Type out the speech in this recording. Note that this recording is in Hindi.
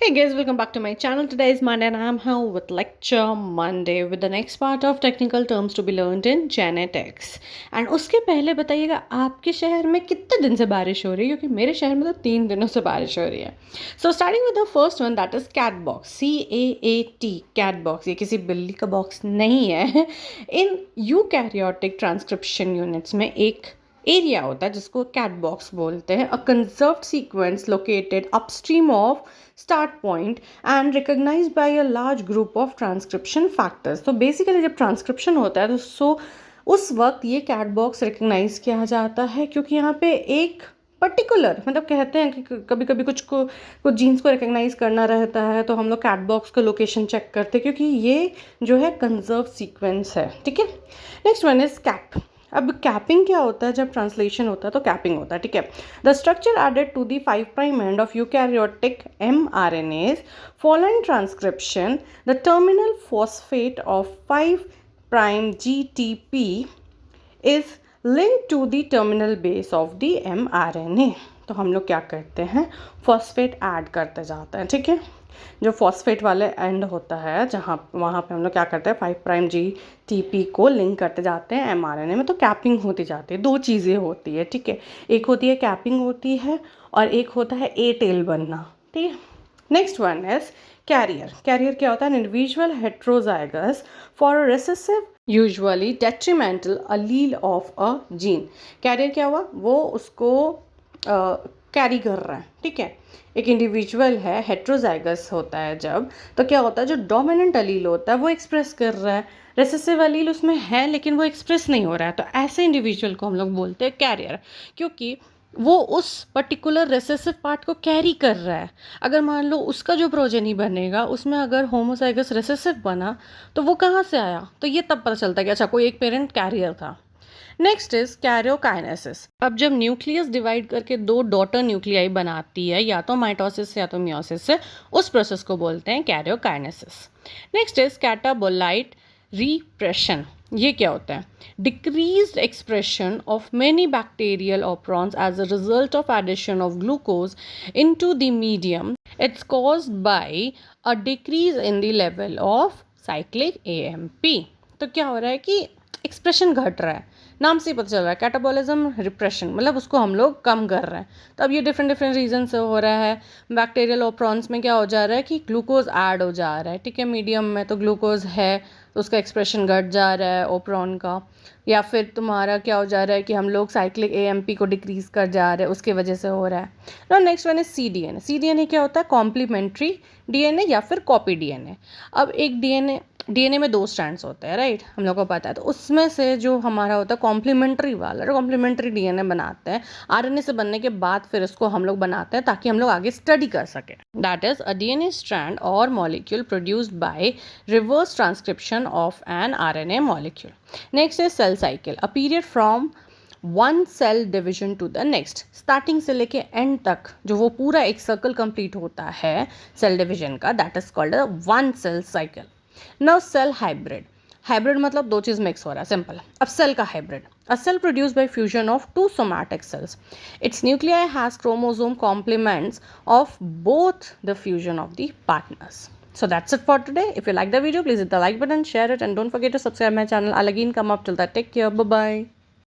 Hey guys, welcome back to my channel. Today is Monday and I'm here with Lecture Monday with the next part of technical terms to be learned in genetics. And उसके पहले बताइएगा आपके शहर में कितने दिन से बारिश हो रही है, क्योंकि मेरे शहर में तो 3 दिनों से बारिश हो रही है. So starting with the first one, that is cat box. CAAT, cat box. ये किसी बिल्ली का बॉक्स नहीं है. इन यूकैरियोटिक ट्रांसक्रिप्शन यूनिट्स में एक एरिया होता है जिसको कैट बॉक्स बोलते हैं. A conserved sequence located upstream of start point and recognised by a large group of transcription factors. तो बेसिकली जब ट्रांसक्रिप्शन होता है तो उस वक्त ये कैट बॉक्स रिकग्नाइज किया जाता है, क्योंकि यहाँ पे एक पर्टिकुलर मतलब कहते हैं कि कभी कभी कुछ जीन्स को रिकग्नाइज करना रहता है तो हम लोग कैट बॉक्स का लोकेशन चेक करते हैं, क्योंकि ये जो है कंजर्व सीक्वेंस है. ठीक है. Next one is cap. अब कैपिंग क्या होता है? जब ट्रांसलेशन होता है तो कैपिंग होता है. ठीक है. The structure added to the 5' end of eukaryotic mRNAs following transcription, the terminal phosphate of 5' GTP is linked to the terminal base of the mRNA. तो हम लोग क्या करते हैं? फॉस्फेट ऐड करते जाते हैं. ठीक है. जो फॉस्फेट वाले एंड होता है जहाँ वहाँ पे हम लोग क्या करते हैं? 5' GTP को लिंक करते जाते हैं mRNA में. तो कैपिंग होती जाती है. दो चीज़ें होती है. ठीक है. एक होती है कैपिंग होती है और एक होता है ए टेल बनना. ठीक है. Next one is carrier. Carrier क्या होता है? Individual heterozygous for a recessive usually detrimental allele of a gene. Carrier क्या हुआ? वो उसको कैरी कर रहा है. ठीक है. एक इंडिविजुअल है, हेट्रोजाइगस होता है जब, तो क्या होता है? जो डोमिनेंट अलील होता है वो एक्सप्रेस कर रहा है. रेसेसिव अलील उसमें है लेकिन वो एक्सप्रेस नहीं हो रहा है. तो ऐसे इंडिविजुअल को हम लोग बोलते हैं कैरियर, क्योंकि वो उस पर्टिकुलर रेसेसिव पार्ट को कैरी कर रहा है. अगर मान लो उसका जो प्रोजेनी बनेगा उसमें अगर होमोजाइगस रेसेसिव बना तो वो कहाँ से आया? तो ये तब पता चलता है कि अच्छा कोई एक पेरेंट कैरियर था. Next is karyokinesis. अब जब न्यूक्लियस डिवाइड करके दो डॉटर न्यूक्लियाई बनाती है, या तो माइटोसिस से या तो मियोसिस से, उस प्रोसेस को बोलते हैं karyokinesis. Next is catabolite repression. ये क्या होता है? Decreased expression of many bacterial operons as a result of addition of glucose into the medium. It's caused by a decrease in the level of cyclic AMP. तो क्या हो रहा है कि एक्सप्रेशन घट रहा है. नाम से ही पता चल रहा है. कैटाबॉलिज्म रिप्रेशन मतलब उसको हम लोग कम कर रहे हैं. तो अब ये डिफरेंट रीजन से हो रहा है. बैक्टीरियल ऑपरॉन्स में क्या हो जा रहा है कि ग्लूकोज ऐड हो जा रहा है. ठीक है. मीडियम में तो ग्लूकोज है तो उसका एक्सप्रेशन घट जा रहा है ओपरॉन का. या फिर तुम्हारा क्या हो जा रहा है कि हम लोग साइक्लिक AMP को डिक्रीज कर जा रहे हैं, उसकी वजह से हो रहा है. ना next one is CDNA. CDNA क्या होता है? कॉम्प्लीमेंट्री DNA या फिर कॉपी DNA. अब एक DNA में 2 स्ट्रैंड्स होते हैं, राइट? हम लोग को पता है. तो उसमें से जो हमारा होता है कॉम्प्लीमेंट्री वाला, कॉम्प्लीमेंट्री DNA बनाते हैं. RNA से बनने के बाद फिर इसको हम लोग बनाते हैं ताकि हम लोग आगे स्टडी कर सकें. That is a DNA strand or molecule produced by reverse transcription of an RNA molecule. Next is cell cycle. A period from one cell division to the next. Starting से लेके एंड तक जो वो पूरा एक सर्कल कंप्लीट होता है सेल डिविजन का, that is called a one cell cycle. Now cell hybrid. Hybrid मतलब दो चीज मिक्स हो रहा है, सिंपल. अब सेल का hybrid. A cell produced by fusion of two somatic cells. Its nuclei has chromosome complements of both the fusion of the partners. So that's it for today. If you like the video, please hit the like button, share it, and don't forget to subscribe my channel. I'll again come up till that. Take care. Bye bye.